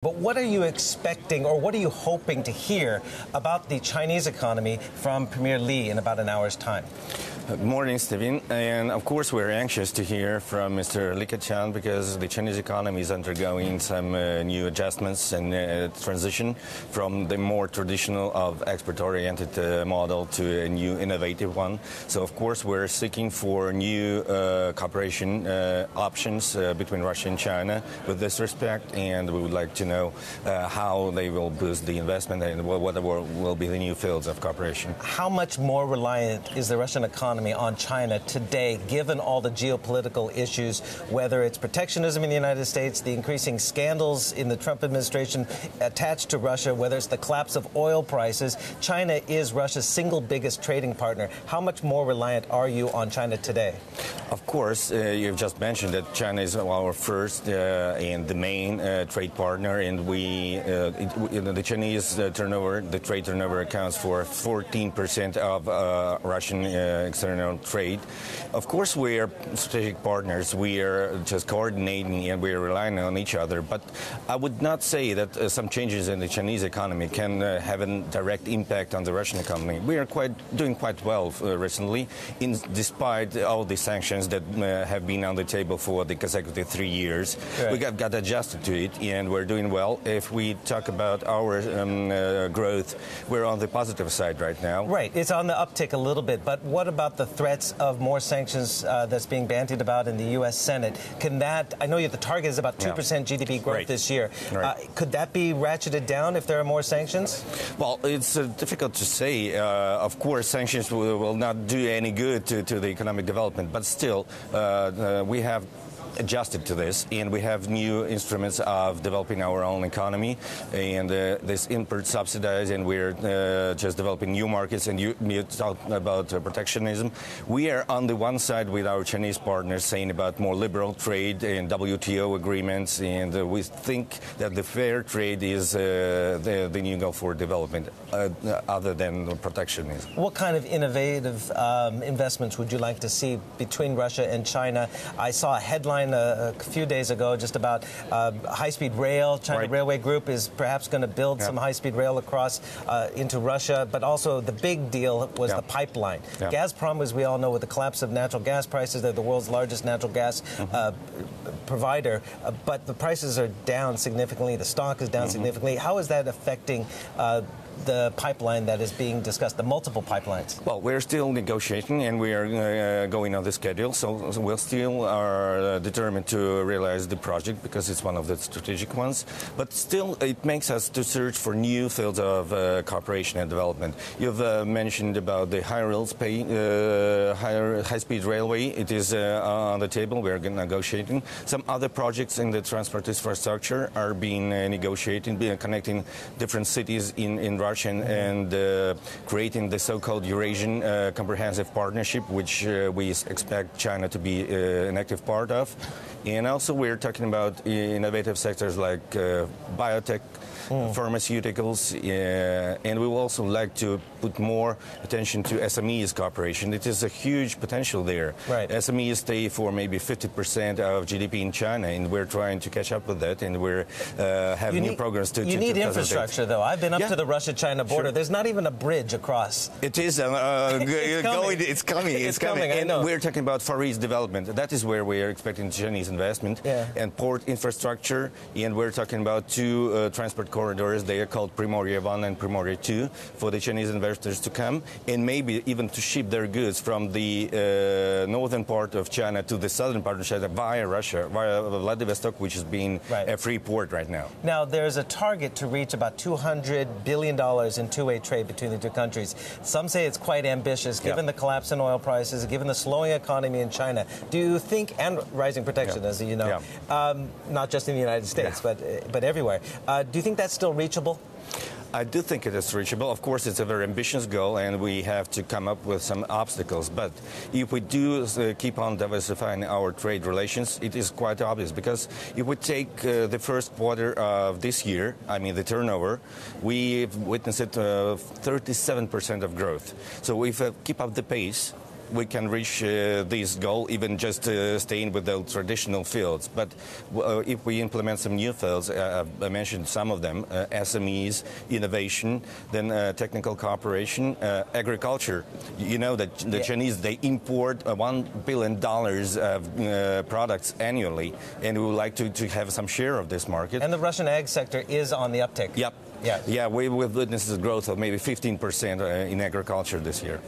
But what are you expecting, or what are you hoping to hear about the Chinese economy from Premier Li in about an hour's time? Good morning, Stephen. And of course, we're anxious to hear from Mr. Li Keqiang because the Chinese economy is undergoing some new adjustments and transition from the more traditional of export-oriented model to a new innovative one. So, of course, we're seeking for new cooperation options between Russia and China with this respect, and we would like to know how they will boost the investment and what will be the new fields of cooperation. How much more reliant is the Russian economy on China today, given all the geopolitical issues, whether it's protectionism in the United States, the increasing scandals in the Trump administration attached to Russia, whether it's the collapse of oil prices? China is Russia's single biggest trading partner. How much more reliant are you on China today? Of course, you've just mentioned that China is our first and the main trade partner, and the Chinese turnover, the trade turnover accounts for 14% of Russian external trade. Of course, we are strategic partners. We are just coordinating and we are relying on each other. But I would not say that some changes in the Chinese economy can have a direct impact on the Russian economy. We are doing quite well recently, despite all the sanctions that have been on the table for the consecutive 3 years. Right. We got adjusted to it, and we're doing well. If we talk about our growth, we're on the positive side right now. Right. It's on the uptick a little bit. But what about the threats of more sanctions that's being bandied about in the U.S. Senate? Can that, I know the target is about 2% GDP growth this year. Right. Could that be ratcheted down if there are more sanctions? Well, it's difficult to say. Of course, sanctions will not do any good to the economic development, but still, we have adjusted to this, and we have new instruments of developing our own economy, and this import subsidized, and we're just developing new markets. And you talked about protectionism. We are on the one side with our Chinese partners saying about more liberal trade and WTO agreements, and we think that the fair trade is the new goal for development, other than protectionism. What kind of innovative investments would you like to see between Russia and China? I saw a headline a few days ago just about high-speed rail. China Railway Group is perhaps going to build some high-speed rail across into Russia, but also the big deal was the pipeline. Gazprom, as we all know, with the collapse of natural gas prices, they're the world's largest natural gas provider, but the prices are down significantly. The stock is down significantly. How is that affecting the pipeline that is being discussed, the multiple pipelines? Well, we're still negotiating, and we are going on the schedule, so we still are determined to realize the project because it's one of the strategic ones. But still, it makes us to search for new fields of cooperation and development. You've mentioned about the high-speed railway. It is on the table. We're negotiating. Some other projects in the transport infrastructure are being negotiated, connecting different cities in Russia and creating the so-called Eurasian Comprehensive Partnership, which we expect China to be an active part of. And also we're talking about innovative sectors like biotech, pharmaceuticals, and we will also like to put more attention to SMEs cooperation. It is a huge potential there. Right. SMEs stay for maybe 50% of GDP in China, and we're trying to catch up with that, and we're having new programs to You need infrastructure, though. I've been up to the Russia-China border. Sure. There's not even a bridge across. It is it's coming. It's coming. I know. And we're talking about Far East development. That is where we are expecting Chinese investment and port infrastructure, and we're talking about two transport corridors. They are called Primorye 1 and Primorye 2 for the Chinese investors to come and maybe even to ship their goods from the northern part of China to the southern part of China via Russia, via Vladivostok, which is being a free port right now. Now, there's a target to reach about $200 billion in two-way trade between the two countries. Some say it's quite ambitious, given the collapse in oil prices, given the slowing economy in China. Do you think, and rising protectionism, you know, not just in the United States, but everywhere. Do you think that's still reachable? I do think it is reachable. Of course, it's a very ambitious goal, and we have to come up with some obstacles. But if we do keep on diversifying our trade relations, it is quite obvious. Because if we take the first quarter of this year, I mean the turnover, we've witnessed 37% of growth. So if we keep up the pace, we can reach this goal even just staying with the traditional fields. But if we implement some new fields, I mentioned some of them, SMEs, innovation, then technical cooperation, agriculture. You know that the Chinese, they import $1 billion of products annually, and we would like to have some share of this market. And the Russian ag sector is on the uptick. Yep. Yeah, we've witnessed a growth of maybe 15% in agriculture this year.